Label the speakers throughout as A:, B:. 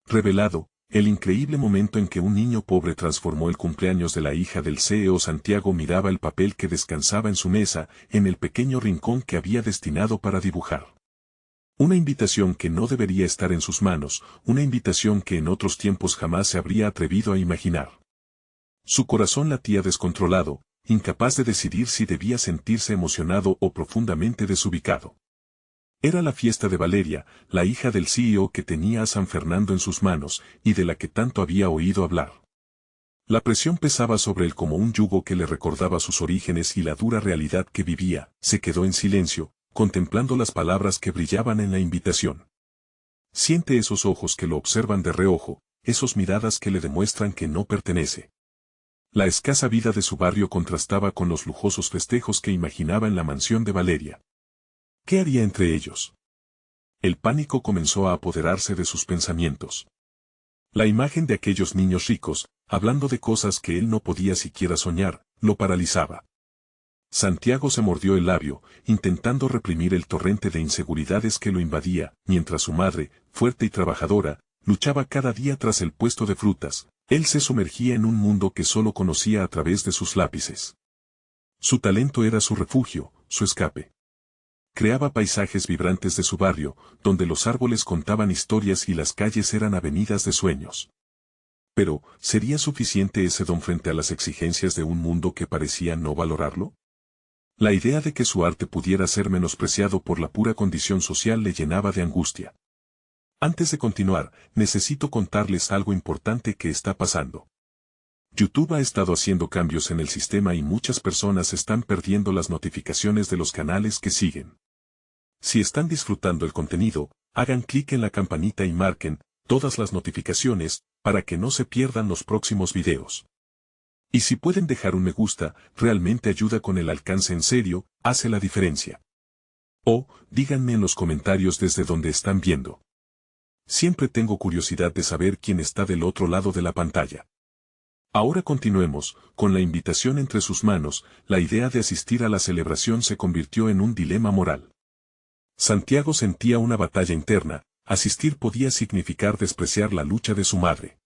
A: revelado, el increíble momento en que un niño pobre transformó el cumpleaños de la hija del CEO. Santiago miraba el papel que descansaba en su mesa, en el pequeño rincón que había destinado para dibujar. Una invitación que no debería estar en sus manos, una invitación que en otros tiempos jamás se habría atrevido a imaginar. Su corazón latía descontrolado, incapaz de decidir si debía sentirse emocionado o profundamente desubicado. Era la fiesta de Valeria, la hija del CEO que tenía a San Fernando en sus manos, y de la que tanto había oído hablar. La presión pesaba sobre él como un yugo que le recordaba sus orígenes y la dura realidad que vivía. Se quedó en silencio, contemplando las palabras que brillaban en la invitación. Siente esos ojos que lo observan de reojo, esos miradas que le demuestran que no pertenece. La escasa vida de su barrio contrastaba con los lujosos festejos que imaginaba en la mansión de Valeria. ¿Qué haría entre ellos? El pánico comenzó a apoderarse de sus pensamientos. La imagen de aquellos niños ricos, hablando de cosas que él no podía siquiera soñar, lo paralizaba. Santiago se mordió el labio, intentando reprimir el torrente de inseguridades que lo invadía, mientras su madre, fuerte y trabajadora, luchaba cada día tras el puesto de frutas. Él se sumergía en un mundo que solo conocía a través de sus lápices. Su talento era su refugio, su escape. Creaba paisajes vibrantes de su barrio, donde los árboles contaban historias y las calles eran avenidas de sueños. Pero, ¿sería suficiente ese don frente a las exigencias de un mundo que parecía no valorarlo? La idea de que su arte pudiera ser menospreciado por la pura condición social le llenaba de angustia. Antes de continuar, necesito contarles algo importante que está pasando. YouTube ha estado haciendo cambios en el sistema y muchas personas están perdiendo las notificaciones de los canales que siguen. Si están disfrutando el contenido, hagan clic en la campanita y marquen todas las notificaciones para que no se pierdan los próximos videos. Y si pueden dejar un me gusta, realmente ayuda con el alcance. En serio, hace la diferencia. O, díganme en los comentarios desde donde están viendo. Siempre tengo curiosidad de saber quién está del otro lado de la pantalla. Ahora continuemos, con la invitación entre sus manos. La idea de asistir a la celebración se convirtió en un dilema moral. Santiago sentía una batalla interna. Asistir podía significar despreciar la lucha de su madre.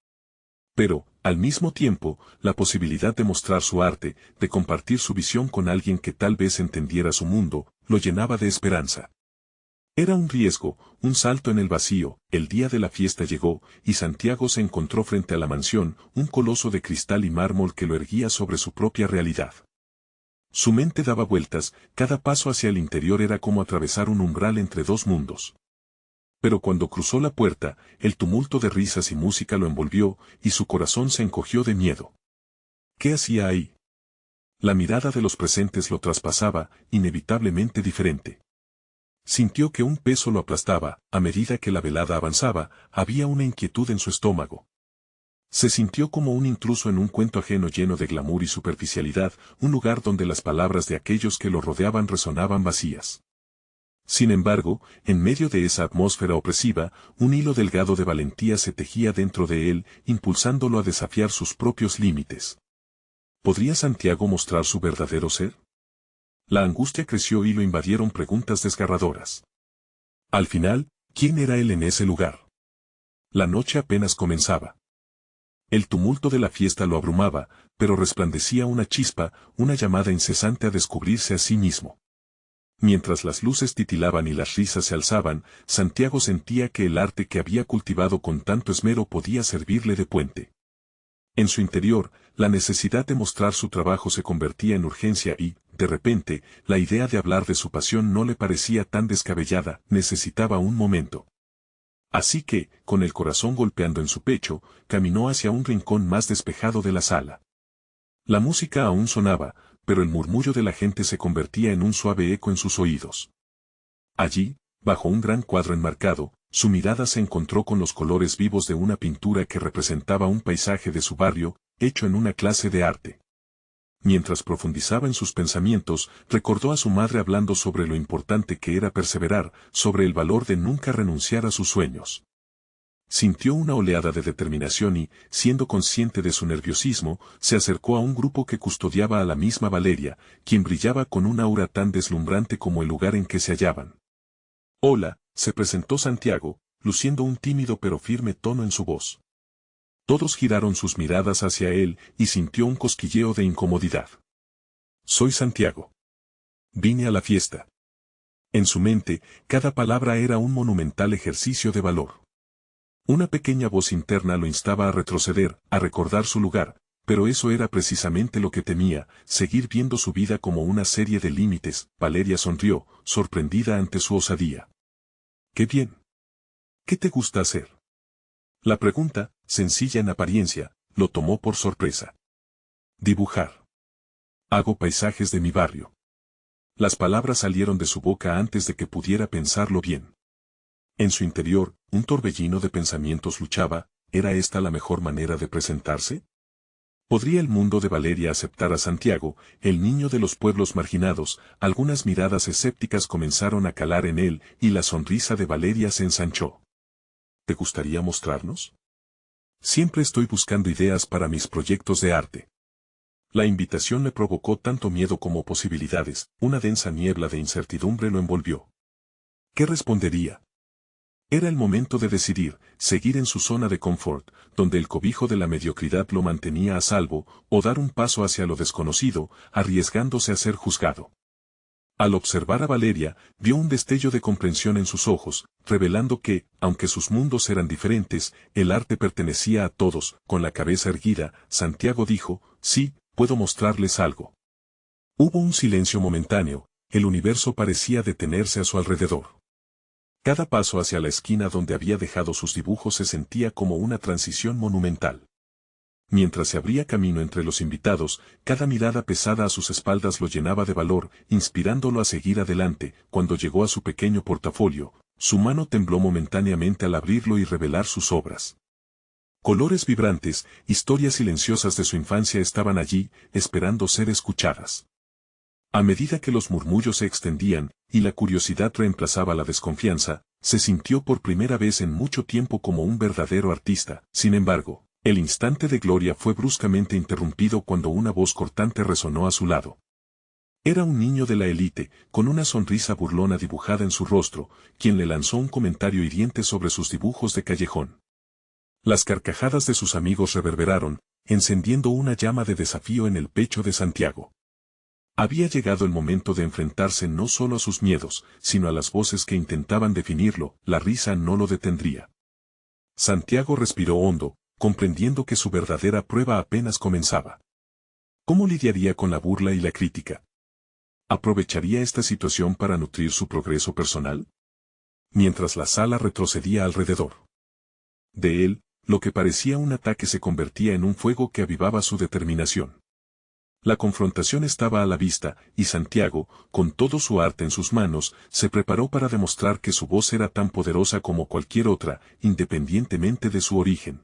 A: Pero, al mismo tiempo, la posibilidad de mostrar su arte, de compartir su visión con alguien que tal vez entendiera su mundo, lo llenaba de esperanza. Era un riesgo, un salto en el vacío. El día de la fiesta llegó, y Santiago se encontró frente a la mansión, un coloso de cristal y mármol que lo erguía sobre su propia realidad. Su mente daba vueltas, cada paso hacia el interior era como atravesar un umbral entre dos mundos. Pero cuando cruzó la puerta, el tumulto de risas y música lo envolvió, y su corazón se encogió de miedo. ¿Qué hacía ahí? La mirada de los presentes lo traspasaba, inevitablemente diferente. Sintió que un peso lo aplastaba. A medida que la velada avanzaba, había una inquietud en su estómago. Se sintió como un intruso en un cuento ajeno lleno de glamour y superficialidad, un lugar donde las palabras de aquellos que lo rodeaban resonaban vacías. Sin embargo, en medio de esa atmósfera opresiva, un hilo delgado de valentía se tejía dentro de él, impulsándolo a desafiar sus propios límites. ¿Podría Santiago mostrar su verdadero ser? La angustia creció y lo invadieron preguntas desgarradoras. Al final, ¿quién era él en ese lugar? La noche apenas comenzaba. El tumulto de la fiesta lo abrumaba, pero resplandecía una chispa, una llamada incesante a descubrirse a sí mismo. Mientras las luces titilaban y las risas se alzaban, Santiago sentía que el arte que había cultivado con tanto esmero podía servirle de puente. En su interior, la necesidad de mostrar su trabajo se convertía en urgencia y, de repente, la idea de hablar de su pasión no le parecía tan descabellada. Necesitaba un momento. Así que, con el corazón golpeando en su pecho, caminó hacia un rincón más despejado de la sala. La música aún sonaba, pero el murmullo de la gente se convertía en un suave eco en sus oídos. Allí, bajo un gran cuadro enmarcado, su mirada se encontró con los colores vivos de una pintura que representaba un paisaje de su barrio, hecho en una clase de arte. Mientras profundizaba en sus pensamientos, recordó a su madre hablando sobre lo importante que era perseverar, sobre el valor de nunca renunciar a sus sueños. Sintió una oleada de determinación y, siendo consciente de su nerviosismo, se acercó a un grupo que custodiaba a la misma Valeria, quien brillaba con un aura tan deslumbrante como el lugar en que se hallaban. Hola, se presentó Santiago, luciendo un tímido pero firme tono en su voz. Todos giraron sus miradas hacia él y sintió un cosquilleo de incomodidad. Soy Santiago. Vine a la fiesta. En su mente, cada palabra era un monumental ejercicio de valor. Una pequeña voz interna lo instaba a retroceder, a recordar su lugar, pero eso era precisamente lo que temía, seguir viendo su vida como una serie de límites. Valeria sonrió, sorprendida ante su osadía. ¡Qué bien! ¿Qué te gusta hacer? La pregunta, sencilla en apariencia, lo tomó por sorpresa. Dibujar. Hago paisajes de mi barrio. Las palabras salieron de su boca antes de que pudiera pensarlo bien. En su interior, un torbellino de pensamientos luchaba. ¿Era esta la mejor manera de presentarse? ¿Podría el mundo de Valeria aceptar a Santiago, el niño de los pueblos marginados? Algunas miradas escépticas comenzaron a calar en él y la sonrisa de Valeria se ensanchó. ¿Te gustaría mostrarnos? Siempre estoy buscando ideas para mis proyectos de arte. La invitación le provocó tanto miedo como posibilidades. Una densa niebla de incertidumbre lo envolvió. ¿Qué respondería? Era el momento de decidir, seguir en su zona de confort, donde el cobijo de la mediocridad lo mantenía a salvo, o dar un paso hacia lo desconocido, arriesgándose a ser juzgado. Al observar a Valeria, vio un destello de comprensión en sus ojos, revelando que, aunque sus mundos eran diferentes, el arte pertenecía a todos. Con la cabeza erguida, Santiago dijo, sí, puedo mostrarles algo. Hubo un silencio momentáneo, el universo parecía detenerse a su alrededor. Cada paso hacia la esquina donde había dejado sus dibujos se sentía como una transición monumental. Mientras se abría camino entre los invitados, cada mirada pesada a sus espaldas lo llenaba de valor, inspirándolo a seguir adelante. Cuando llegó a su pequeño portafolio, su mano tembló momentáneamente al abrirlo y revelar sus obras. Colores vibrantes, historias silenciosas de su infancia estaban allí, esperando ser escuchadas. A medida que los murmullos se extendían, y la curiosidad reemplazaba la desconfianza, se sintió por primera vez en mucho tiempo como un verdadero artista. Sin embargo, el instante de gloria fue bruscamente interrumpido cuando una voz cortante resonó a su lado. Era un niño de la élite, con una sonrisa burlona dibujada en su rostro, quien le lanzó un comentario hiriente sobre sus dibujos de callejón. Las carcajadas de sus amigos reverberaron, encendiendo una llama de desafío en el pecho de Santiago. Había llegado el momento de enfrentarse no solo a sus miedos, sino a las voces que intentaban definirlo. La risa no lo detendría. Santiago respiró hondo, comprendiendo que su verdadera prueba apenas comenzaba. ¿Cómo lidiaría con la burla y la crítica? ¿Aprovecharía esta situación para nutrir su progreso personal? Mientras la sala retrocedía alrededor de él, lo que parecía un ataque se convertía en un fuego que avivaba su determinación. La confrontación estaba a la vista, y Santiago, con todo su arte en sus manos, se preparó para demostrar que su voz era tan poderosa como cualquier otra, independientemente de su origen.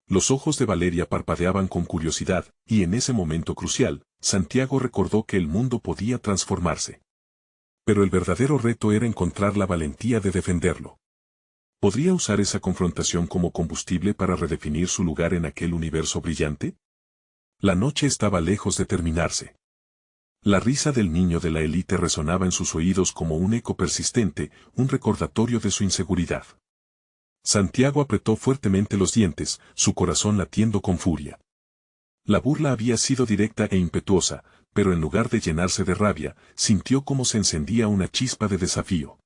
A: Los ojos de Valeria parpadeaban con curiosidad, y en ese momento crucial, Santiago recordó que el mundo podía transformarse. Pero el verdadero reto era encontrar la valentía de defenderlo. ¿Podría usar esa confrontación como combustible para redefinir su lugar en aquel universo brillante? La noche estaba lejos de terminarse. La risa del niño de la élite resonaba en sus oídos como un eco persistente, un recordatorio de su inseguridad. Santiago apretó fuertemente los dientes, su corazón latiendo con furia. La burla había sido directa e impetuosa, pero en lugar de llenarse de rabia, sintió cómo se encendía una chispa de desafío.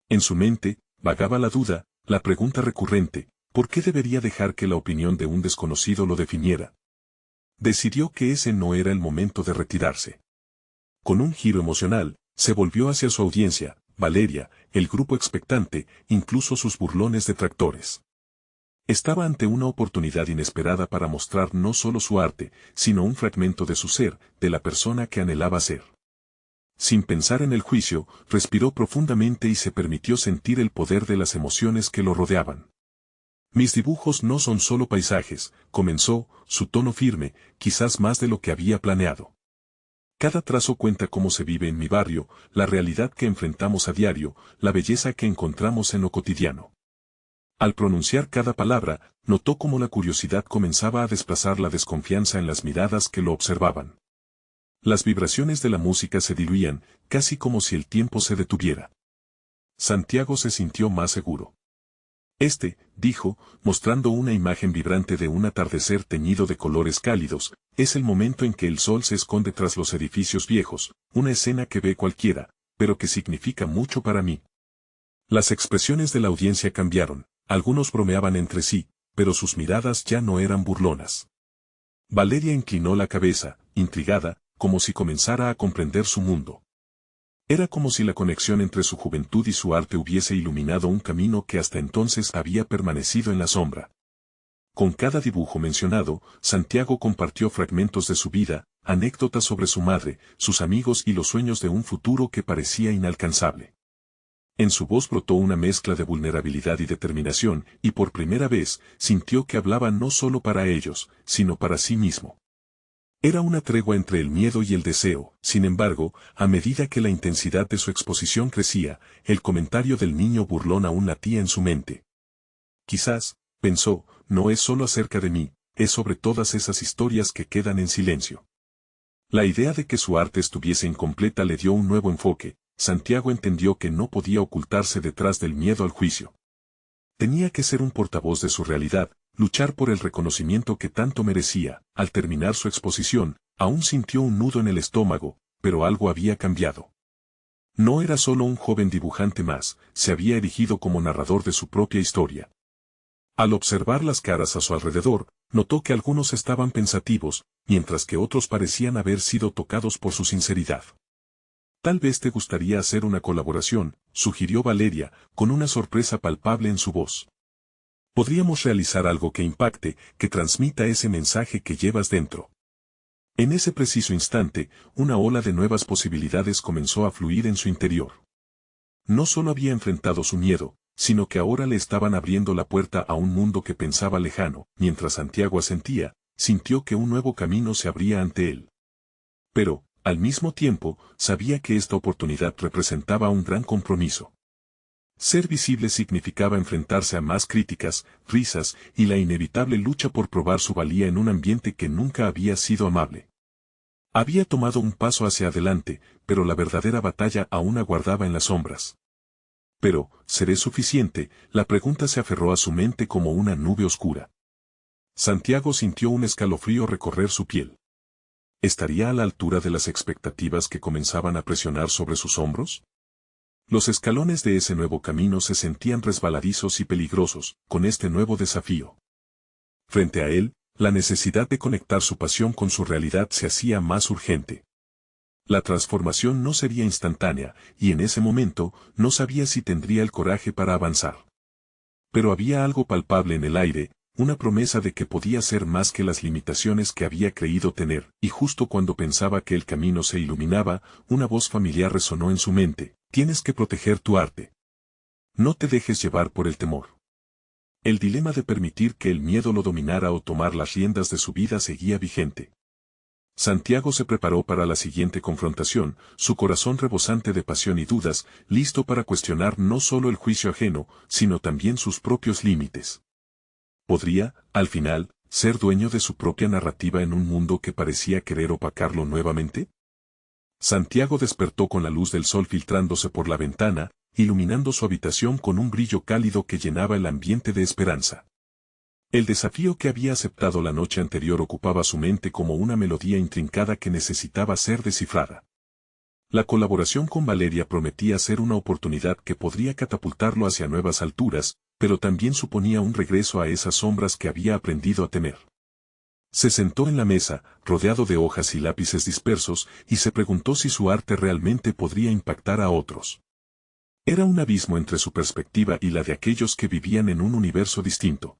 A: En su mente, vagaba la duda, la pregunta recurrente, ¿por qué debería dejar que la opinión de un desconocido lo definiera? Decidió que ese no era el momento de retirarse. Con un giro emocional, se volvió hacia su audiencia, Valeria, el grupo expectante, incluso sus burlones detractores. Estaba ante una oportunidad inesperada para mostrar no solo su arte, sino un fragmento de su ser, de la persona que anhelaba ser. Sin pensar en el juicio, respiró profundamente y se permitió sentir el poder de las emociones que lo rodeaban. Mis dibujos no son solo paisajes, comenzó, su tono firme, quizás más de lo que había planeado. Cada trazo cuenta cómo se vive en mi barrio, la realidad que enfrentamos a diario, la belleza que encontramos en lo cotidiano. Al pronunciar cada palabra, notó cómo la curiosidad comenzaba a desplazar la desconfianza en las miradas que lo observaban. Las vibraciones de la música se diluían, casi como si el tiempo se detuviera. Santiago se sintió más seguro. Dijo, mostrando una imagen vibrante de un atardecer teñido de colores cálidos, es el momento en que el sol se esconde tras los edificios viejos, una escena que ve cualquiera, pero que significa mucho para mí. Las expresiones de la audiencia cambiaron, algunos bromeaban entre sí, pero sus miradas ya no eran burlonas. Valeria inclinó la cabeza, intrigada, como si comenzara a comprender su mundo. Era como si la conexión entre su juventud y su arte hubiese iluminado un camino que hasta entonces había permanecido en la sombra. Con cada dibujo mencionado, Santiago compartió fragmentos de su vida, anécdotas sobre su madre, sus amigos y los sueños de un futuro que parecía inalcanzable. En su voz brotó una mezcla de vulnerabilidad y determinación, y por primera vez, sintió que hablaba no solo para ellos, sino para sí mismo. Era una tregua entre el miedo y el deseo. Sin embargo, a medida que la intensidad de su exposición crecía, el comentario del niño burlón aún latía en su mente. Quizás, pensó, no es solo acerca de mí, es sobre todas esas historias que quedan en silencio. La idea de que su arte estuviese incompleta le dio un nuevo enfoque. Santiago entendió que no podía ocultarse detrás del miedo al juicio. Tenía que ser un portavoz de su realidad, luchar por el reconocimiento que tanto merecía. Al terminar su exposición, aún sintió un nudo en el estómago, pero algo había cambiado. No era solo un joven dibujante más, se había erigido como narrador de su propia historia. Al observar las caras a su alrededor, notó que algunos estaban pensativos, mientras que otros parecían haber sido tocados por su sinceridad. Tal vez te gustaría hacer una colaboración, sugirió Valeria, con una sorpresa palpable en su voz. Podríamos realizar algo que impacte, que transmita ese mensaje que llevas dentro. En ese preciso instante, una ola de nuevas posibilidades comenzó a fluir en su interior. No solo había enfrentado su miedo, sino que ahora le estaban abriendo la puerta a un mundo que pensaba lejano. Mientras Santiago asentía, sintió que un nuevo camino se abría ante él. Pero, al mismo tiempo, sabía que esta oportunidad representaba un gran compromiso. Ser visible significaba enfrentarse a más críticas, risas y la inevitable lucha por probar su valía en un ambiente que nunca había sido amable. Había tomado un paso hacia adelante, pero la verdadera batalla aún aguardaba en las sombras. Pero, ¿seré suficiente? La pregunta se aferró a su mente como una nube oscura. Santiago sintió un escalofrío recorrer su piel. ¿Estaría a la altura de las expectativas que comenzaban a presionar sobre sus hombros? Los escalones de ese nuevo camino se sentían resbaladizos y peligrosos, con este nuevo desafío. Frente a él, la necesidad de conectar su pasión con su realidad se hacía más urgente. La transformación no sería instantánea, y en ese momento, no sabía si tendría el coraje para avanzar. Pero había algo palpable en el aire, una promesa de que podía ser más que las limitaciones que había creído tener, y justo cuando pensaba que el camino se iluminaba, una voz familiar resonó en su mente: tienes que proteger tu arte. No te dejes llevar por el temor. El dilema de permitir que el miedo lo dominara o tomar las riendas de su vida seguía vigente. Santiago se preparó para la siguiente confrontación, su corazón rebosante de pasión y dudas, listo para cuestionar no solo el juicio ajeno, sino también sus propios límites. ¿Podría, al final, ser dueño de su propia narrativa en un mundo que parecía querer opacarlo nuevamente? Santiago despertó con la luz del sol filtrándose por la ventana, iluminando su habitación con un brillo cálido que llenaba el ambiente de esperanza. El desafío que había aceptado la noche anterior ocupaba su mente como una melodía intrincada que necesitaba ser descifrada. La colaboración con Valeria prometía ser una oportunidad que podría catapultarlo hacia nuevas alturas, pero también suponía un regreso a esas sombras que había aprendido a temer. Se sentó en la mesa, rodeado de hojas y lápices dispersos, y se preguntó si su arte realmente podría impactar a otros. Era un abismo entre su perspectiva y la de aquellos que vivían en un universo distinto.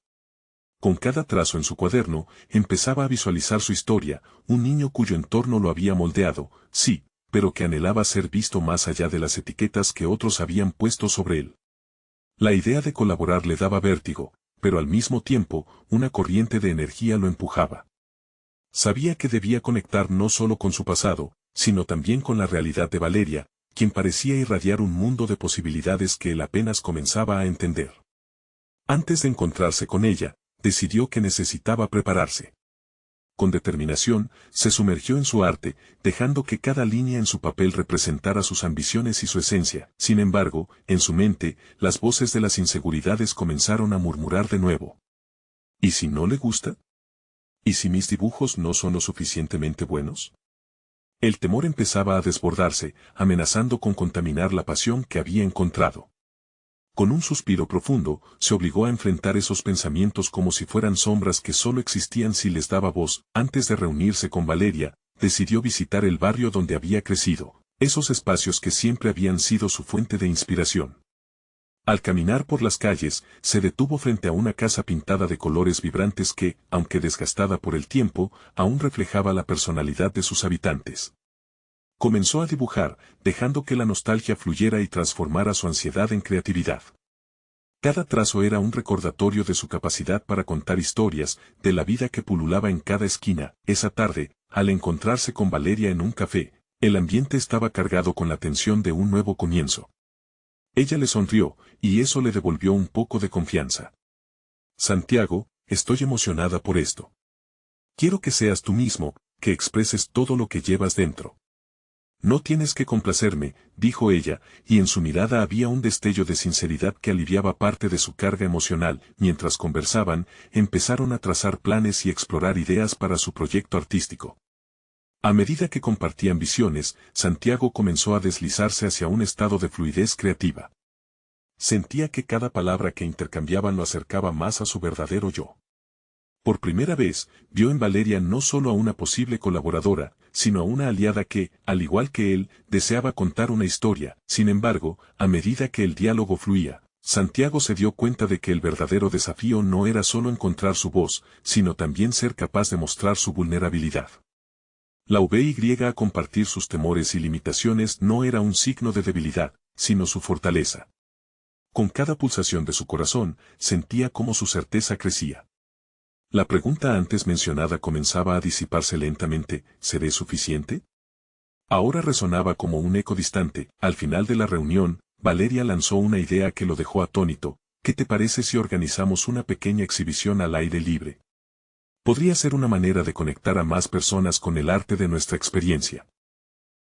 A: Con cada trazo en su cuaderno, empezaba a visualizar su historia, un niño cuyo entorno lo había moldeado, sí, pero que anhelaba ser visto más allá de las etiquetas que otros habían puesto sobre él. La idea de colaborar le daba vértigo, pero al mismo tiempo, una corriente de energía lo empujaba. Sabía que debía conectar no solo con su pasado, sino también con la realidad de Valeria, quien parecía irradiar un mundo de posibilidades que él apenas comenzaba a entender. Antes de encontrarse con ella, decidió que necesitaba prepararse. con determinación, se sumergió en su arte, dejando que cada línea en su papel representara sus ambiciones y su esencia. Sin embargo, en su mente, las voces de las inseguridades comenzaron a murmurar de nuevo. ¿Y si no le gusta? ¿Y si mis dibujos no son lo suficientemente buenos? El temor empezaba a desbordarse, amenazando con contaminar la pasión que había encontrado. Con un suspiro profundo, se obligó a enfrentar esos pensamientos como si fueran sombras que solo existían si les daba voz. Antes de reunirse con Valeria, decidió visitar el barrio donde había crecido, esos espacios que siempre habían sido su fuente de inspiración. Al caminar por las calles, se detuvo frente a una casa pintada de colores vibrantes que, aunque desgastada por el tiempo, aún reflejaba la personalidad de sus habitantes. Comenzó a dibujar, dejando que la nostalgia fluyera y transformara su ansiedad en creatividad. Cada trazo era un recordatorio de su capacidad para contar historias, de la vida que pululaba en cada esquina. Esa tarde, al encontrarse con Valeria en un café, el ambiente estaba cargado con la tensión de un nuevo comienzo. Ella le sonrió, y eso le devolvió un poco de confianza. Santiago, estoy emocionada por esto. Quiero que seas tú mismo, que expreses todo lo que llevas dentro. No tienes que complacerme, dijo ella, y en su mirada había un destello de sinceridad que aliviaba parte de su carga emocional. Mientras conversaban, empezaron a trazar planes y explorar ideas para su proyecto artístico. A medida que compartían visiones, Santiago comenzó a deslizarse hacia un estado de fluidez creativa. Sentía que cada palabra que intercambiaban lo acercaba más a su verdadero yo. Por primera vez, vio en Valeria no solo a una posible colaboradora, sino a una aliada que, al igual que él, deseaba contar una historia. Sin embargo, a medida que el diálogo fluía, Santiago se dio cuenta de que el verdadero desafío no era solo encontrar su voz, sino también ser capaz de mostrar su vulnerabilidad. La obliga a compartir sus temores y limitaciones no era un signo de debilidad, sino su fortaleza. Con cada pulsación de su corazón, sentía cómo su certeza crecía. La pregunta antes mencionada comenzaba a disiparse lentamente, ¿seré suficiente? Ahora resonaba como un eco distante. Al final de la reunión, Valeria lanzó una idea que lo dejó atónito. ¿Qué te parece si organizamos una pequeña exhibición al aire libre? Podría ser una manera de conectar a más personas con el arte de nuestra experiencia.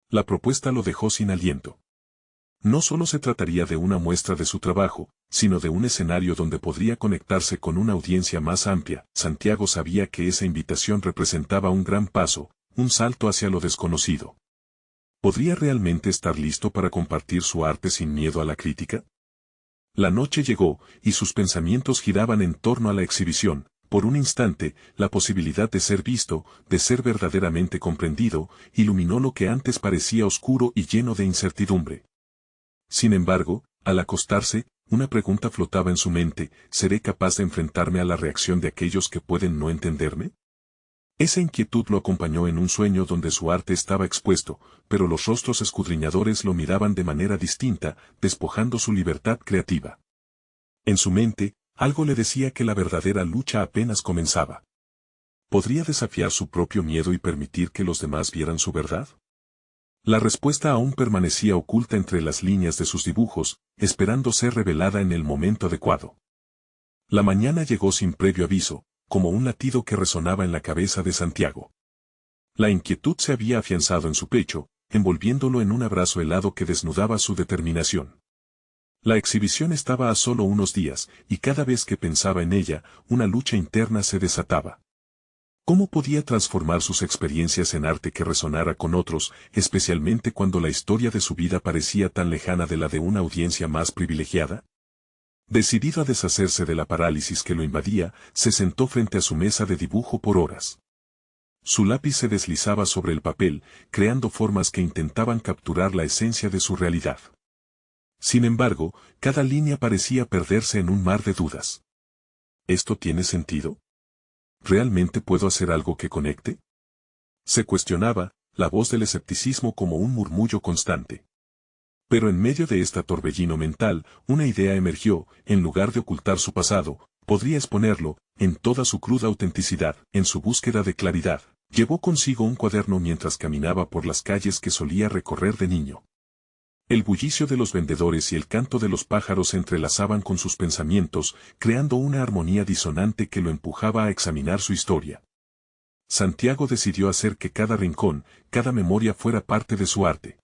A: La propuesta lo dejó sin aliento. No solo se trataría de una muestra de su trabajo, sino de un escenario donde podría conectarse con una audiencia más amplia. Santiago sabía que esa invitación representaba un gran paso, un salto hacia lo desconocido. ¿Podría realmente estar listo para compartir su arte sin miedo a la crítica? La noche llegó, y sus pensamientos giraban en torno a la exhibición. Por un instante, la posibilidad de ser visto, de ser verdaderamente comprendido, iluminó lo que antes parecía oscuro y lleno de incertidumbre. Sin embargo, al acostarse, una pregunta flotaba en su mente: ¿seré capaz de enfrentarme a la reacción de aquellos que pueden no entenderme? Esa inquietud lo acompañó en un sueño donde su arte estaba expuesto, pero los rostros escudriñadores lo miraban de manera distinta, despojando su libertad creativa. En su mente, algo le decía que la verdadera lucha apenas comenzaba. ¿Podría desafiar su propio miedo y permitir que los demás vieran su verdad? La respuesta aún permanecía oculta entre las líneas de sus dibujos, esperando ser revelada en el momento adecuado. La mañana llegó sin previo aviso, como un latido que resonaba en la cabeza de Santiago. La inquietud se había afianzado en su pecho, envolviéndolo en un abrazo helado que desnudaba su determinación. La exhibición estaba a solo unos días, y cada vez que pensaba en ella, una lucha interna se desataba. ¿Cómo podía transformar sus experiencias en arte que resonara con otros, especialmente cuando la historia de su vida parecía tan lejana de la de una audiencia más privilegiada? Decidido a deshacerse de la parálisis que lo invadía, se sentó frente a su mesa de dibujo por horas. Su lápiz se deslizaba sobre el papel, creando formas que intentaban capturar la esencia de su realidad. Sin embargo, cada línea parecía perderse en un mar de dudas. ¿Esto tiene sentido? ¿Realmente puedo hacer algo que conecte? Se cuestionaba, la voz del escepticismo como un murmullo constante. Pero en medio de esta torbellino mental, una idea emergió: en lugar de ocultar su pasado, podría exponerlo, en toda su cruda autenticidad. En su búsqueda de claridad, llevó consigo un cuaderno mientras caminaba por las calles que solía recorrer de niño. El bullicio de los vendedores y el canto de los pájaros se entrelazaban con sus pensamientos, creando una armonía disonante que lo empujaba a examinar su historia. Santiago decidió hacer que cada rincón, cada memoria fuera parte de su arte.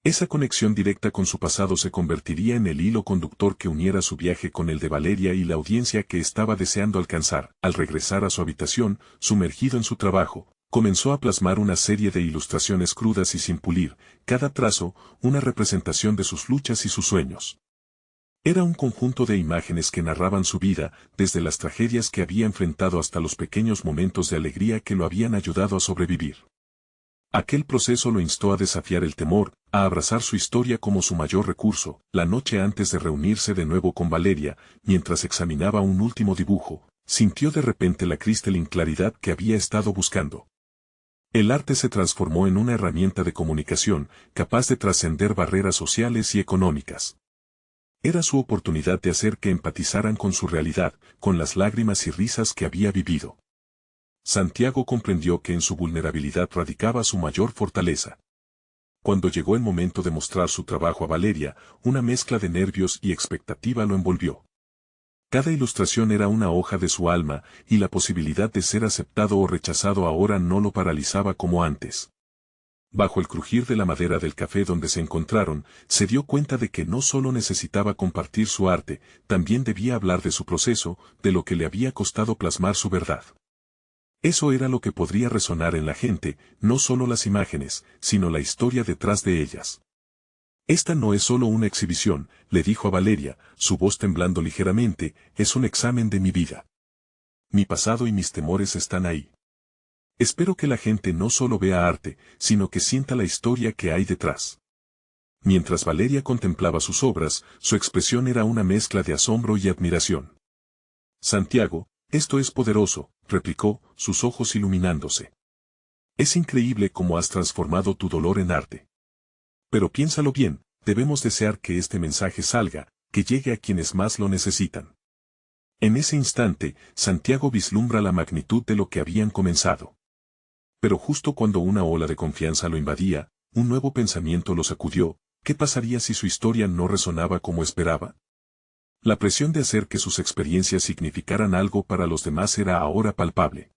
A: Esa conexión directa con su pasado se convertiría en el hilo conductor que uniera su viaje con el de Valeria y la audiencia que estaba deseando alcanzar. Al regresar a su habitación, sumergido en su trabajo, comenzó a plasmar una serie de ilustraciones crudas y sin pulir, cada trazo, una representación de sus luchas y sus sueños. Era un conjunto de imágenes que narraban su vida, desde las tragedias que había enfrentado hasta los pequeños momentos de alegría que lo habían ayudado a sobrevivir. Aquel proceso lo instó a desafiar el temor, a abrazar su historia como su mayor recurso. La noche antes de reunirse de nuevo con Valeria, mientras examinaba un último dibujo, sintió de repente la cristalina claridad que había estado buscando. El arte se transformó en una herramienta de comunicación, capaz de trascender barreras sociales y económicas. Era su oportunidad de hacer que empatizaran con su realidad, con las lágrimas y risas que había vivido. Santiago comprendió que en su vulnerabilidad radicaba su mayor fortaleza. Cuando llegó el momento de mostrar su trabajo a Valeria, una mezcla de nervios y expectativa lo envolvió. Cada ilustración era una hoja de su alma, y la posibilidad de ser aceptado o rechazado ahora no lo paralizaba como antes. Bajo el crujir de la madera del café donde se encontraron, se dio cuenta de que no solo necesitaba compartir su arte, también debía hablar de su proceso, de lo que le había costado plasmar su verdad. Eso era lo que podría resonar en la gente, no solo las imágenes, sino la historia detrás de ellas. Esta no es solo una exhibición, le dijo a Valeria, su voz temblando ligeramente, es un examen de mi vida. Mi pasado y mis temores están ahí. Espero que la gente no solo vea arte, sino que sienta la historia que hay detrás. Mientras Valeria contemplaba sus obras, su expresión era una mezcla de asombro y admiración. Santiago, esto es poderoso, replicó, sus ojos iluminándose. Es increíble cómo has transformado tu dolor en arte. Pero piénsalo bien, debemos desear que este mensaje salga, que llegue a quienes más lo necesitan. En ese instante, Santiago vislumbra la magnitud de lo que habían comenzado. Pero justo cuando una ola de confianza lo invadía, un nuevo pensamiento lo sacudió. ¿Qué pasaría si su historia no resonaba como esperaba? La presión de hacer que sus experiencias significaran algo para los demás era ahora palpable.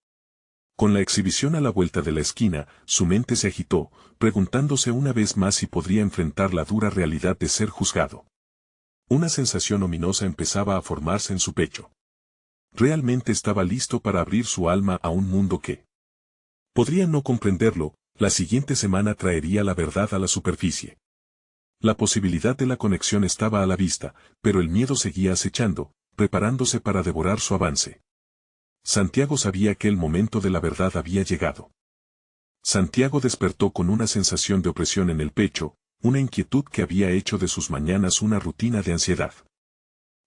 A: Con la exhibición a la vuelta de la esquina, su mente se agitó, preguntándose una vez más si podría enfrentar la dura realidad de ser juzgado. Una sensación ominosa empezaba a formarse en su pecho. Realmente estaba listo para abrir su alma a un mundo que podría no comprenderlo. La siguiente semana traería la verdad a la superficie. La posibilidad de la conexión estaba a la vista, pero el miedo seguía acechando, preparándose para devorar su avance. Santiago sabía que el momento de la verdad había llegado. Santiago despertó con una sensación de opresión en el pecho, una inquietud que había hecho de sus mañanas una rutina de ansiedad.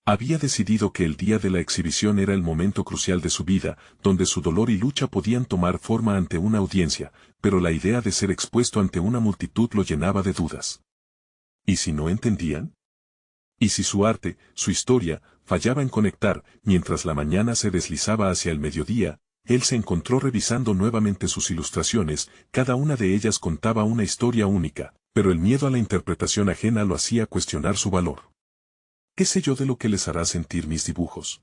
A: Había decidido que el día de la exhibición era el momento crucial de su vida, donde su dolor y lucha podían tomar forma ante una audiencia, pero la idea de ser expuesto ante una multitud lo llenaba de dudas. ¿Y si no entendían? ¿Y si su arte, su historia, fallaba en conectar? Mientras la mañana se deslizaba hacia el mediodía, él se encontró revisando nuevamente sus ilustraciones, cada una de ellas contaba una historia única, pero el miedo a la interpretación ajena lo hacía cuestionar su valor. ¿Qué sé yo de lo que les hará sentir mis dibujos?,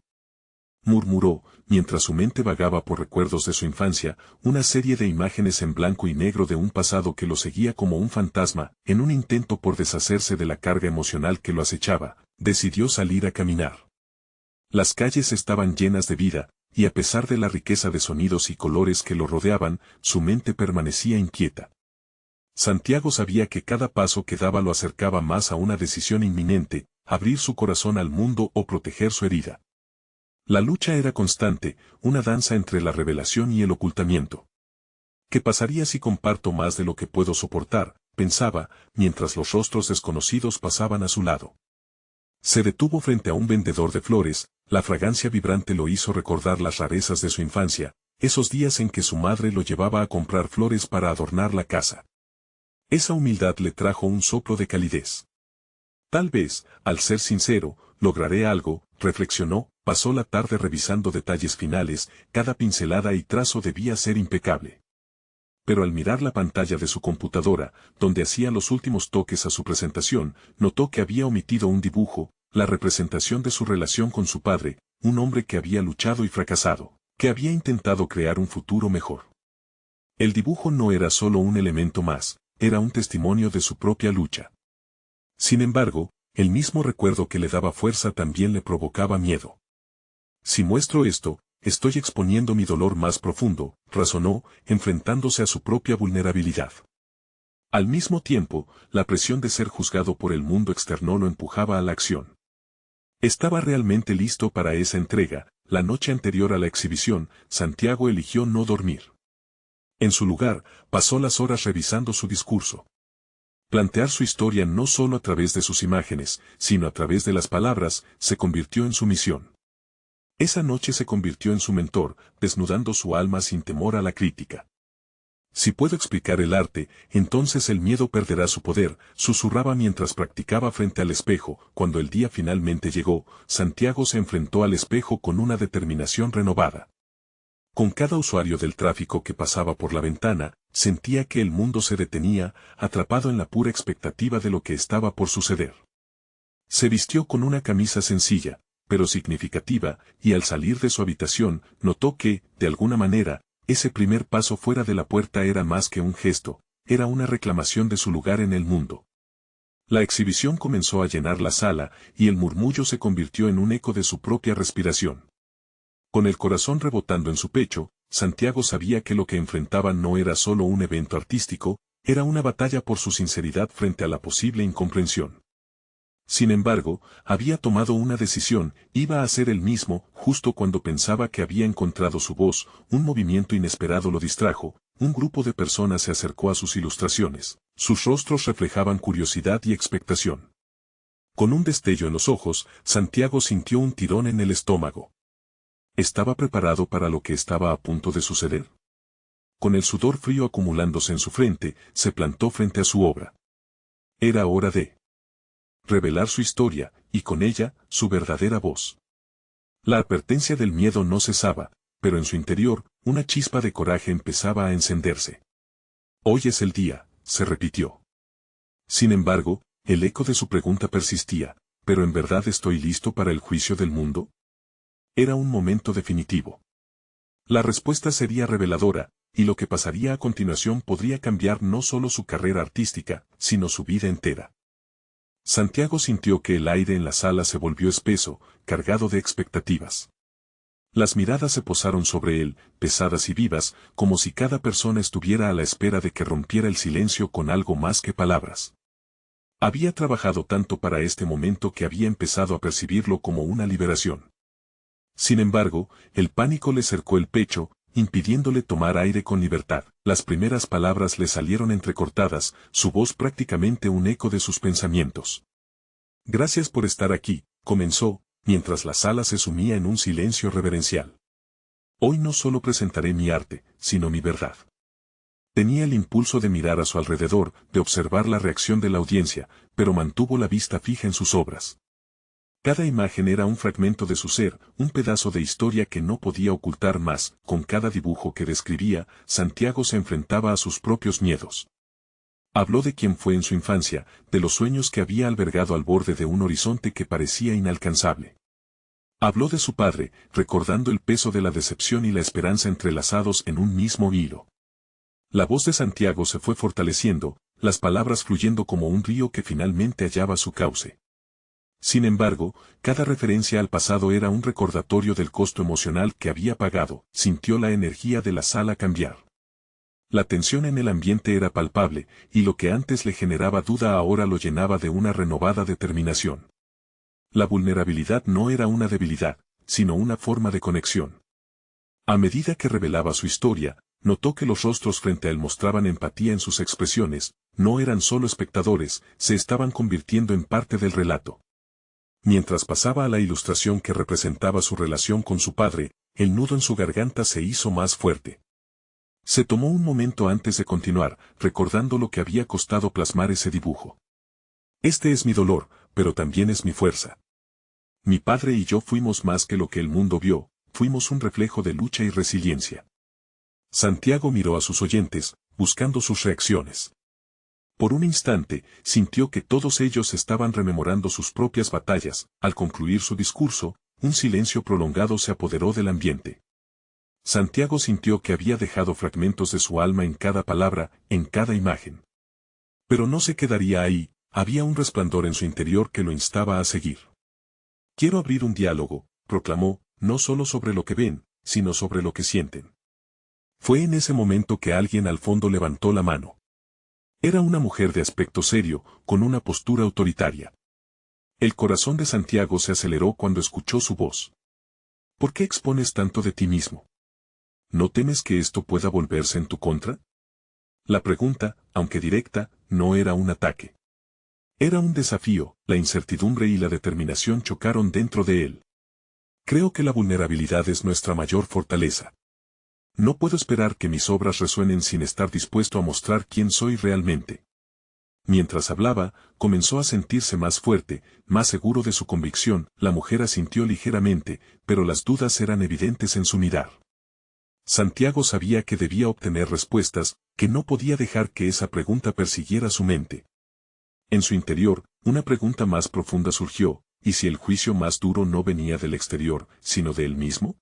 A: murmuró, mientras su mente vagaba por recuerdos de su infancia, una serie de imágenes en blanco y negro de un pasado que lo seguía como un fantasma. En un intento por deshacerse de la carga emocional que lo acechaba, decidió salir a caminar. Las calles estaban llenas de vida, y a pesar de la riqueza de sonidos y colores que lo rodeaban, su mente permanecía inquieta. Santiago sabía que cada paso que daba lo acercaba más a una decisión inminente, abrir su corazón al mundo o proteger su herida. La lucha era constante, una danza entre la revelación y el ocultamiento. ¿Qué pasaría si comparto más de lo que puedo soportar?, pensaba, mientras los rostros desconocidos pasaban a su lado. Se detuvo frente a un vendedor de flores, la fragancia vibrante lo hizo recordar las rarezas de su infancia, esos días en que su madre lo llevaba a comprar flores para adornar la casa. Esa humildad le trajo un soplo de calidez. Tal vez, al ser sincero, lograré algo, reflexionó. Pasó la tarde revisando detalles finales, cada pincelada y trazo debía ser impecable. Pero al mirar la pantalla de su computadora, donde hacía los últimos toques a su presentación, notó que había omitido un dibujo, la representación de su relación con su padre, un hombre que había luchado y fracasado, que había intentado crear un futuro mejor. El dibujo no era solo un elemento más, era un testimonio de su propia lucha. Sin embargo, el mismo recuerdo que le daba fuerza también le provocaba miedo. Si muestro esto, estoy exponiendo mi dolor más profundo, razonó, enfrentándose a su propia vulnerabilidad. Al mismo tiempo, la presión de ser juzgado por el mundo externo lo empujaba a la acción. Estaba realmente listo para esa entrega. La noche anterior a la exhibición, Santiago eligió no dormir. En su lugar, pasó las horas revisando su discurso. Plantear su historia no solo a través de sus imágenes, sino a través de las palabras, se convirtió en su misión. Esa noche se convirtió en su mentor, desnudando su alma sin temor a la crítica. Si puedo explicar el arte, entonces el miedo perderá su poder, susurraba mientras practicaba frente al espejo. Cuando el día finalmente llegó, Santiago se enfrentó al espejo con una determinación renovada. Con cada usuario del tráfico que pasaba por la ventana, sentía que el mundo se detenía, atrapado en la pura expectativa de lo que estaba por suceder. Se vistió con una camisa sencilla, pero significativa, y al salir de su habitación, notó que, de alguna manera, ese primer paso fuera de la puerta era más que un gesto, era una reclamación de su lugar en el mundo. La exhibición comenzó a llenar la sala, y el murmullo se convirtió en un eco de su propia respiración. Con el corazón rebotando en su pecho, Santiago sabía que lo que enfrentaba no era solo un evento artístico, era una batalla por su sinceridad frente a la posible incomprensión. Sin embargo, había tomado una decisión, iba a hacer el mismo, justo cuando pensaba que había encontrado su voz, un movimiento inesperado lo distrajo, un grupo de personas se acercó a sus ilustraciones, sus rostros reflejaban curiosidad y expectación. Con un destello en los ojos, Santiago sintió un tirón en el estómago. ¿Estaba preparado para lo que estaba a punto de suceder? Con el sudor frío acumulándose en su frente, se plantó frente a su obra. Era hora de revelar su historia, y con ella, su verdadera voz. La advertencia del miedo no cesaba, pero en su interior, una chispa de coraje empezaba a encenderse. Hoy es el día, se repitió. Sin embargo, el eco de su pregunta persistía, ¿pero en verdad estoy listo para el juicio del mundo? Era un momento definitivo. La respuesta sería reveladora, y lo que pasaría a continuación podría cambiar no solo su carrera artística, sino su vida entera. Santiago sintió que el aire en la sala se volvió espeso, cargado de expectativas. Las miradas se posaron sobre él, pesadas y vivas, como si cada persona estuviera a la espera de que rompiera el silencio con algo más que palabras. Había trabajado tanto para este momento que había empezado a percibirlo como una liberación. Sin embargo, el pánico le cercó el pecho, impidiéndole tomar aire con libertad. Las primeras palabras le salieron entrecortadas, su voz prácticamente un eco de sus pensamientos. Gracias por estar aquí, comenzó, mientras la sala se sumía en un silencio reverencial. Hoy no solo presentaré mi arte, sino mi verdad. Tenía el impulso de mirar a su alrededor, de observar la reacción de la audiencia, pero mantuvo la vista fija en sus obras. Cada imagen era un fragmento de su ser, un pedazo de historia que no podía ocultar más. Con cada dibujo que describía, Santiago se enfrentaba a sus propios miedos. Habló de quién fue en su infancia, de los sueños que había albergado al borde de un horizonte que parecía inalcanzable. Habló de su padre, recordando el peso de la decepción y la esperanza entrelazados en un mismo hilo. La voz de Santiago se fue fortaleciendo, las palabras fluyendo como un río que finalmente hallaba su cauce. Sin embargo, cada referencia al pasado era un recordatorio del costo emocional que había pagado. Sintió la energía de la sala cambiar. La tensión en el ambiente era palpable, y lo que antes le generaba duda ahora lo llenaba de una renovada determinación. La vulnerabilidad no era una debilidad, sino una forma de conexión. A medida que revelaba su historia, notó que los rostros frente a él mostraban empatía en sus expresiones, no eran solo espectadores, se estaban convirtiendo en parte del relato. Mientras pasaba a la ilustración que representaba su relación con su padre, el nudo en su garganta se hizo más fuerte. Se tomó un momento antes de continuar, recordando lo que había costado plasmar ese dibujo. Este es mi dolor, pero también es mi fuerza. Mi padre y yo fuimos más que lo que el mundo vio, fuimos un reflejo de lucha y resiliencia. Santiago miró a sus oyentes, buscando sus reacciones. Por un instante, sintió que todos ellos estaban rememorando sus propias batallas. Al concluir su discurso, un silencio prolongado se apoderó del ambiente. Santiago sintió que había dejado fragmentos de su alma en cada palabra, en cada imagen. Pero no se quedaría ahí, había un resplandor en su interior que lo instaba a seguir. Quiero abrir un diálogo, proclamó, no solo sobre lo que ven, sino sobre lo que sienten. Fue en ese momento que alguien al fondo levantó la mano. Era una mujer de aspecto serio, con una postura autoritaria. El corazón de Santiago se aceleró cuando escuchó su voz. ¿Por qué expones tanto de ti mismo? ¿No temes que esto pueda volverse en tu contra? La pregunta, aunque directa, no era un ataque. Era un desafío, la incertidumbre y la determinación chocaron dentro de él. Creo que la vulnerabilidad es nuestra mayor fortaleza. No puedo esperar que mis obras resuenen sin estar dispuesto a mostrar quién soy realmente. Mientras hablaba, comenzó a sentirse más fuerte, más seguro de su convicción. La mujer asintió ligeramente, pero las dudas eran evidentes en su mirar. Santiago sabía que debía obtener respuestas, que no podía dejar que esa pregunta persiguiera su mente. En su interior, una pregunta más profunda surgió, ¿y si el juicio más duro no venía del exterior, sino de él mismo?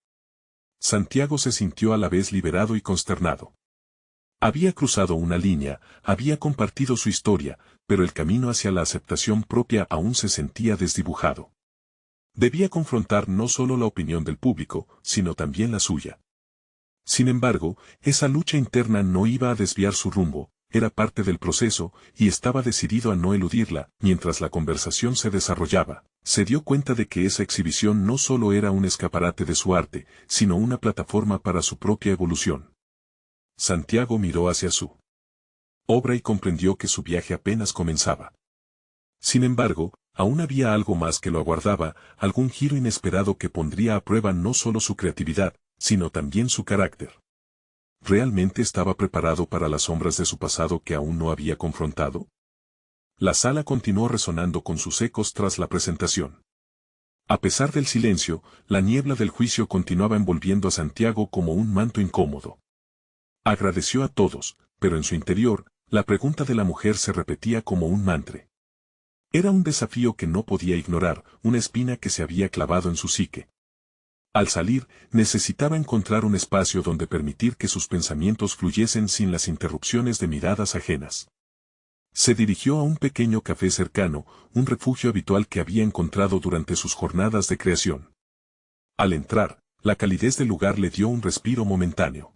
A: Santiago se sintió a la vez liberado y consternado. Había cruzado una línea, había compartido su historia, pero el camino hacia la aceptación propia aún se sentía desdibujado. Debía confrontar no solo la opinión del público, sino también la suya. Sin embargo, esa lucha interna no iba a desviar su rumbo, era parte del proceso, y estaba decidido a no eludirla. Mientras la conversación se desarrollaba, se dio cuenta de que esa exhibición no solo era un escaparate de su arte, sino una plataforma para su propia evolución. Santiago miró hacia su obra y comprendió que su viaje apenas comenzaba. Sin embargo, aún había algo más que lo aguardaba, algún giro inesperado que pondría a prueba no solo su creatividad, sino también su carácter. ¿Realmente estaba preparado para las sombras de su pasado que aún no había confrontado? La sala continuó resonando con sus ecos tras la presentación. A pesar del silencio, la niebla del juicio continuaba envolviendo a Santiago como un manto incómodo. Agradeció a todos, pero en su interior, la pregunta de la mujer se repetía como un mantra. Era un desafío que no podía ignorar, una espina que se había clavado en su psique. Al salir, necesitaba encontrar un espacio donde permitir que sus pensamientos fluyesen sin las interrupciones de miradas ajenas. Se dirigió a un pequeño café cercano, un refugio habitual que había encontrado durante sus jornadas de creación. Al entrar, la calidez del lugar le dio un respiro momentáneo.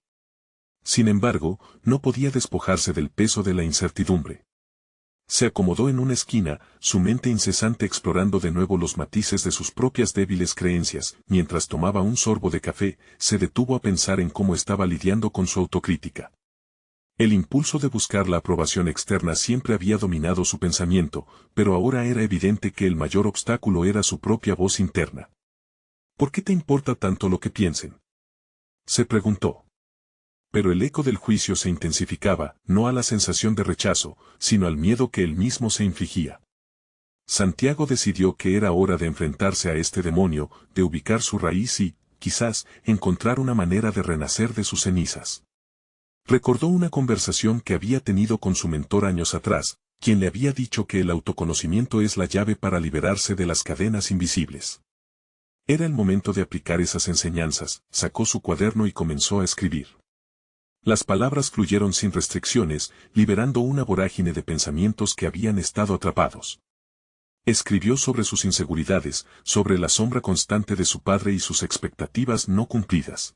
A: Sin embargo, no podía despojarse del peso de la incertidumbre. Se acomodó en una esquina, su mente incesante explorando de nuevo los matices de sus propias débiles creencias. Mientras tomaba un sorbo de café, se detuvo a pensar en cómo estaba lidiando con su autocrítica. El impulso de buscar la aprobación externa siempre había dominado su pensamiento, pero ahora era evidente que el mayor obstáculo era su propia voz interna. ¿Por qué te importa tanto lo que piensen?, se preguntó. Pero el eco del juicio se intensificaba, no a la sensación de rechazo, sino al miedo que él mismo se infligía. Santiago decidió que era hora de enfrentarse a este demonio, de ubicar su raíz y, quizás, encontrar una manera de renacer de sus cenizas. Recordó una conversación que había tenido con su mentor años atrás, quien le había dicho que el autoconocimiento es la llave para liberarse de las cadenas invisibles. Era el momento de aplicar esas enseñanzas. Sacó su cuaderno y comenzó a escribir. Las palabras fluyeron sin restricciones, liberando una vorágine de pensamientos que habían estado atrapados. Escribió sobre sus inseguridades, sobre la sombra constante de su padre y sus expectativas no cumplidas.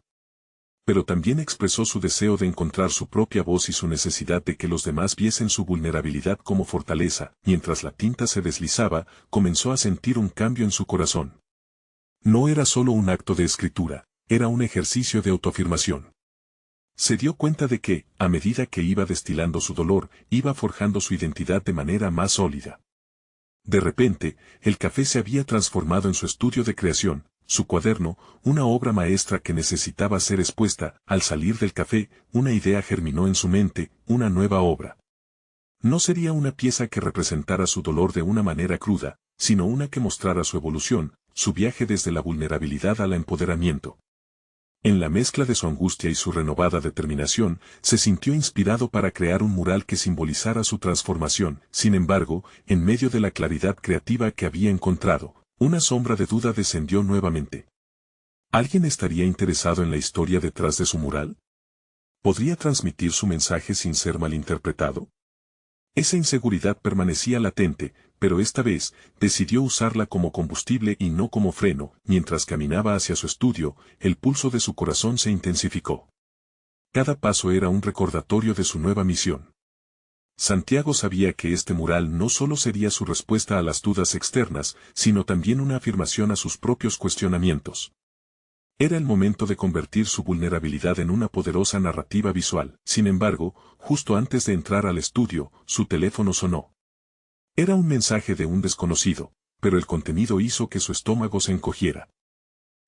A: Pero también expresó su deseo de encontrar su propia voz y su necesidad de que los demás viesen su vulnerabilidad como fortaleza. Mientras la tinta se deslizaba, comenzó a sentir un cambio en su corazón. No era solo un acto de escritura, era un ejercicio de autoafirmación. Se dio cuenta de que, a medida que iba destilando su dolor, iba forjando su identidad de manera más sólida. De repente, el café se había transformado en su estudio de creación, su cuaderno, una obra maestra que necesitaba ser expuesta. Al salir del café, una idea germinó en su mente, una nueva obra. No sería una pieza que representara su dolor de una manera cruda, sino una que mostrara su evolución, su viaje desde la vulnerabilidad al empoderamiento. En la mezcla de su angustia y su renovada determinación, se sintió inspirado para crear un mural que simbolizara su transformación. Sin embargo, en medio de la claridad creativa que había encontrado, una sombra de duda descendió nuevamente. ¿Alguien estaría interesado en la historia detrás de su mural? ¿Podría transmitir su mensaje sin ser malinterpretado? Esa inseguridad permanecía latente, pero esta vez, decidió usarla como combustible y no como freno. Mientras caminaba hacia su estudio, el pulso de su corazón se intensificó. Cada paso era un recordatorio de su nueva misión. Santiago sabía que este mural no solo sería su respuesta a las dudas externas, sino también una afirmación a sus propios cuestionamientos. Era el momento de convertir su vulnerabilidad en una poderosa narrativa visual. Sin embargo, justo antes de entrar al estudio, su teléfono sonó. Era un mensaje de un desconocido, pero el contenido hizo que su estómago se encogiera.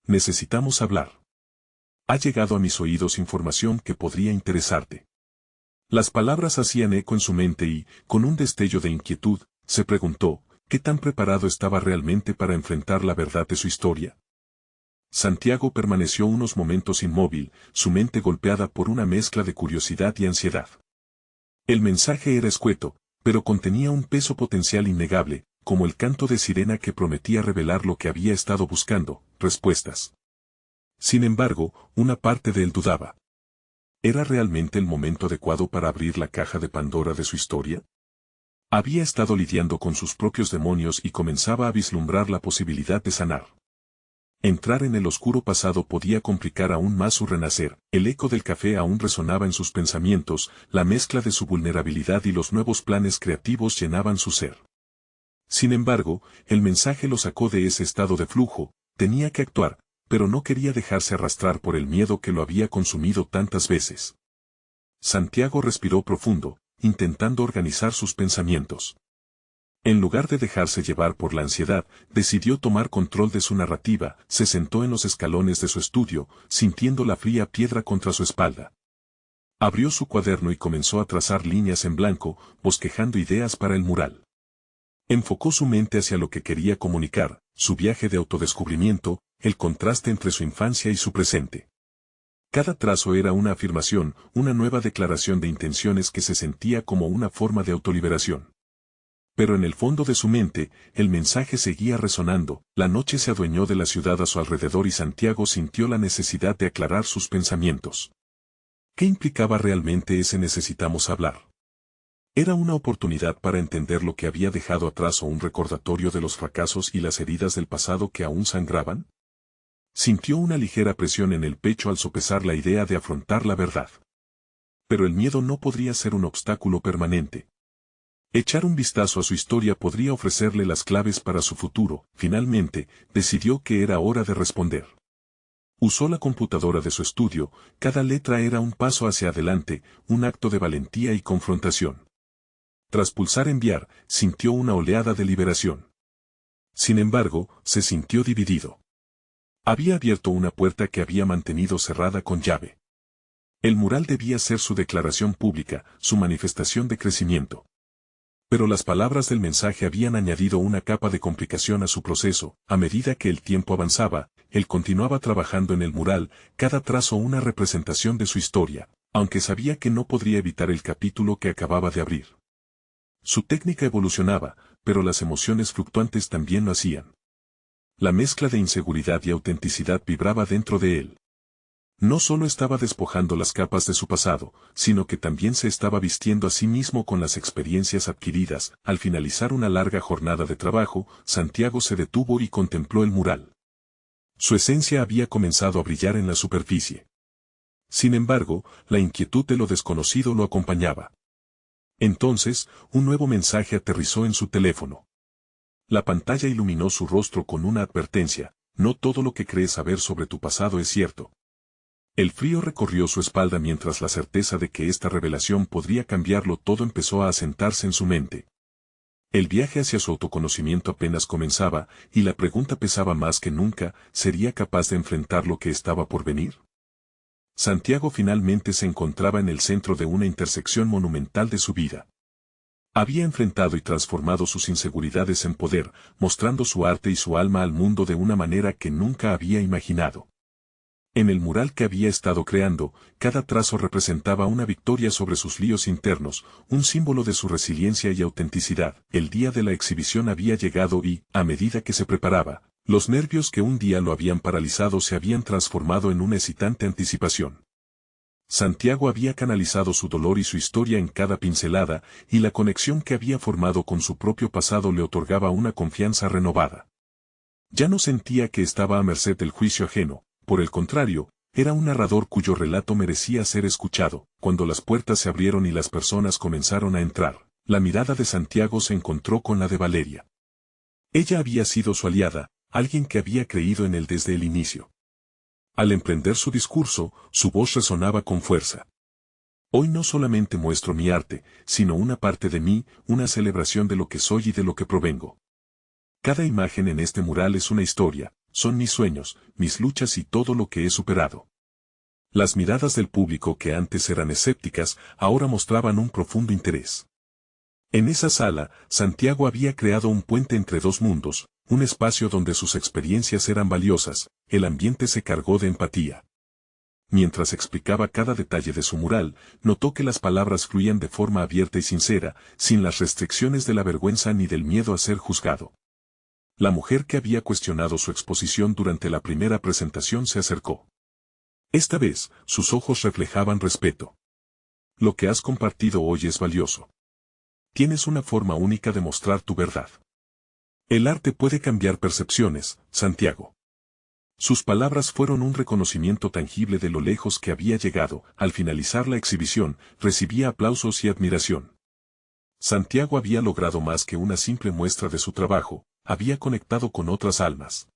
A: Necesitamos hablar. Ha llegado a mis oídos información que podría interesarte. Las palabras hacían eco en su mente y, con un destello de inquietud, se preguntó, ¿qué tan preparado estaba realmente para enfrentar la verdad de su historia? Santiago permaneció unos momentos inmóvil, su mente golpeada por una mezcla de curiosidad y ansiedad. El mensaje era escueto, pero contenía un peso potencial innegable, como el canto de sirena que prometía revelar lo que había estado buscando, respuestas. Sin embargo, una parte de él dudaba. ¿Era realmente el momento adecuado para abrir la caja de Pandora de su historia? Había estado lidiando con sus propios demonios y comenzaba a vislumbrar la posibilidad de sanar. Entrar en el oscuro pasado podía complicar aún más su renacer. El eco del café aún resonaba en sus pensamientos, la mezcla de su vulnerabilidad y los nuevos planes creativos llenaban su ser. Sin embargo, el mensaje lo sacó de ese estado de flujo, tenía que actuar, pero no quería dejarse arrastrar por el miedo que lo había consumido tantas veces. Santiago respiró profundo, intentando organizar sus pensamientos. En lugar de dejarse llevar por la ansiedad, decidió tomar control de su narrativa. Se sentó en los escalones de su estudio, sintiendo la fría piedra contra su espalda. Abrió su cuaderno y comenzó a trazar líneas en blanco, bosquejando ideas para el mural. Enfocó su mente hacia lo que quería comunicar, su viaje de autodescubrimiento, el contraste entre su infancia y su presente. Cada trazo era una afirmación, una nueva declaración de intenciones que se sentía como una forma de autoliberación. Pero en el fondo de su mente, el mensaje seguía resonando. La noche se adueñó de la ciudad a su alrededor y Santiago sintió la necesidad de aclarar sus pensamientos. ¿Qué implicaba realmente ese necesitamos hablar? ¿Era una oportunidad para entender lo que había dejado atrás o un recordatorio de los fracasos y las heridas del pasado que aún sangraban? Sintió una ligera presión en el pecho al sopesar la idea de afrontar la verdad. Pero el miedo no podría ser un obstáculo permanente. Echar un vistazo a su historia podría ofrecerle las claves para su futuro. Finalmente, decidió que era hora de responder. Usó la computadora de su estudio, cada letra era un paso hacia adelante, un acto de valentía y confrontación. Tras pulsar enviar, sintió una oleada de liberación. Sin embargo, se sintió dividido. Había abierto una puerta que había mantenido cerrada con llave. El mural debía ser su declaración pública, su manifestación de crecimiento. Pero las palabras del mensaje habían añadido una capa de complicación a su proceso. A medida que el tiempo avanzaba, él continuaba trabajando en el mural, cada trazo una representación de su historia, aunque sabía que no podría evitar el capítulo que acababa de abrir. Su técnica evolucionaba, pero las emociones fluctuantes también lo hacían. La mezcla de inseguridad y autenticidad vibraba dentro de él. No solo estaba despojando las capas de su pasado, sino que también se estaba vistiendo a sí mismo con las experiencias adquiridas. Al finalizar una larga jornada de trabajo, Santiago se detuvo y contempló el mural. Su esencia había comenzado a brillar en la superficie. Sin embargo, la inquietud de lo desconocido lo acompañaba. Entonces, un nuevo mensaje aterrizó en su teléfono. La pantalla iluminó su rostro con una advertencia: no todo lo que crees saber sobre tu pasado es cierto. El frío recorrió su espalda mientras la certeza de que esta revelación podría cambiarlo todo empezó a asentarse en su mente. El viaje hacia su autoconocimiento apenas comenzaba, y la pregunta pesaba más que nunca: ¿sería capaz de enfrentar lo que estaba por venir? Santiago finalmente se encontraba en el centro de una intersección monumental de su vida. Había enfrentado y transformado sus inseguridades en poder, mostrando su arte y su alma al mundo de una manera que nunca había imaginado. En el mural que había estado creando, cada trazo representaba una victoria sobre sus líos internos, un símbolo de su resiliencia y autenticidad. El día de la exhibición había llegado y, a medida que se preparaba, Los nervios que un día lo habían paralizado se habían transformado en una excitante anticipación. Santiago había canalizado su dolor y su historia en cada pincelada, y la conexión que había formado con su propio pasado le otorgaba una confianza renovada. Ya no sentía que estaba a merced del juicio ajeno, por el contrario, era un narrador cuyo relato merecía ser escuchado. Cuando las puertas se abrieron y las personas comenzaron a entrar, la mirada de Santiago se encontró con la de Valeria. Ella había sido su aliada, alguien que había creído en él desde el inicio. Al emprender su discurso, su voz resonaba con fuerza. Hoy no solamente muestro mi arte, sino una parte de mí, una celebración de lo que soy y de lo que provengo. Cada imagen en este mural es una historia, son mis sueños, mis luchas y todo lo que he superado. Las miradas del público que antes eran escépticas, ahora mostraban un profundo interés. En esa sala, Santiago había creado un puente entre dos mundos, un espacio donde sus experiencias eran valiosas, el ambiente se cargó de empatía. Mientras explicaba cada detalle de su mural, notó que las palabras fluían de forma abierta y sincera, sin las restricciones de la vergüenza ni del miedo a ser juzgado. La mujer que había cuestionado su exposición durante la primera presentación se acercó. Esta vez, sus ojos reflejaban respeto. Lo que has compartido hoy es valioso. Tienes una forma única de mostrar tu verdad. El arte puede cambiar percepciones, Santiago. Sus palabras fueron un reconocimiento tangible de lo lejos que había llegado. Al finalizar la exhibición, recibía aplausos y admiración. Santiago había logrado más que una simple muestra de su trabajo, había conectado con otras almas.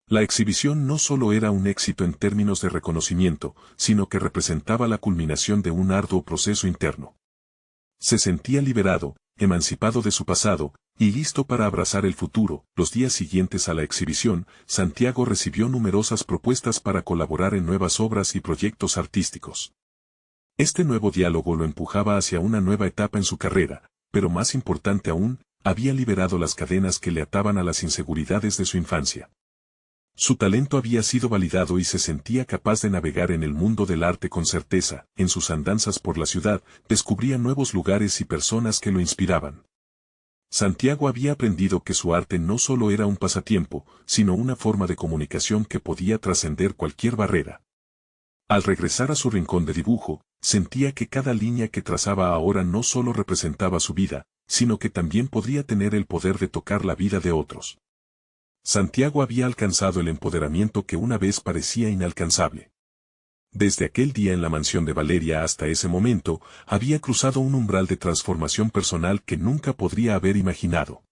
A: La exhibición no solo era un éxito en términos de reconocimiento, sino que representaba la culminación de un arduo proceso interno. Se sentía liberado, emancipado de su pasado, y listo para abrazar el futuro. Los días siguientes a la exhibición, Santiago recibió numerosas propuestas para colaborar en nuevas obras y proyectos artísticos. Este nuevo diálogo lo empujaba hacia una nueva etapa en su carrera, pero más importante aún, había liberado las cadenas que le ataban a las inseguridades de su infancia. Su talento había sido validado y se sentía capaz de navegar en el mundo del arte con certeza. En sus andanzas por la ciudad, descubría nuevos lugares y personas que lo inspiraban. Santiago había aprendido que su arte no solo era un pasatiempo, sino una forma de comunicación que podía trascender cualquier barrera. Al regresar a su rincón de dibujo, sentía que cada línea que trazaba ahora no solo representaba su vida, sino que también podría tener el poder de tocar la vida de otros. Santiago había alcanzado el empoderamiento que una vez parecía inalcanzable. Desde aquel día en la mansión de Valeria hasta ese momento, había cruzado un umbral de transformación personal que nunca podría haber imaginado.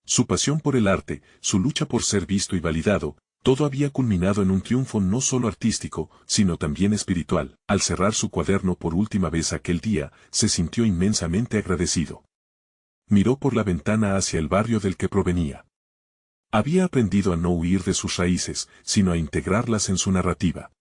A: Su pasión por el arte, su lucha por ser visto y validado, todo había culminado en un triunfo no solo artístico, sino también espiritual. Al cerrar su cuaderno por última vez aquel día, se sintió inmensamente agradecido. Miró por la ventana hacia el barrio del que provenía. Había aprendido a no huir de sus raíces, sino a integrarlas en su narrativa.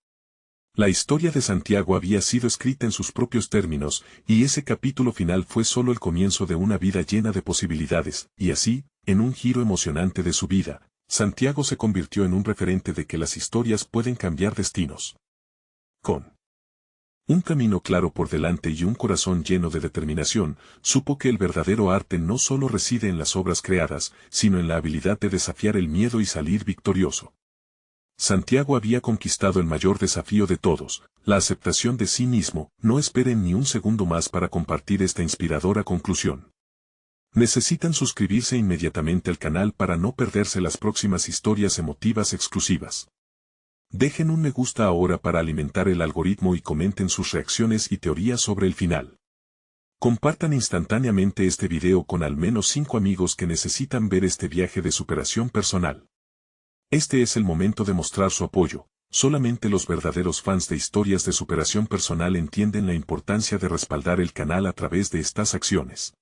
A: La historia de Santiago había sido escrita en sus propios términos, y ese capítulo final fue solo el comienzo de una vida llena de posibilidades, y así, en un giro emocionante de su vida, Santiago se convirtió en un referente de que las historias pueden cambiar destinos. Con un camino claro por delante y un corazón lleno de determinación, supo que el verdadero arte no solo reside en las obras creadas, sino en la habilidad de desafiar el miedo y salir victorioso. Santiago había conquistado el mayor desafío de todos, la aceptación de sí mismo. No esperen ni un segundo más para compartir esta inspiradora conclusión. Necesitan suscribirse inmediatamente al canal para no perderse las próximas historias emotivas exclusivas. Dejen un me gusta ahora para alimentar el algoritmo y comenten sus reacciones y teorías sobre el final. Compartan instantáneamente este video con al menos 5 amigos que necesitan ver este viaje de superación personal. Este es el momento de mostrar su apoyo. Solamente los verdaderos fans de historias de superación personal entienden la importancia de respaldar el canal a través de estas acciones.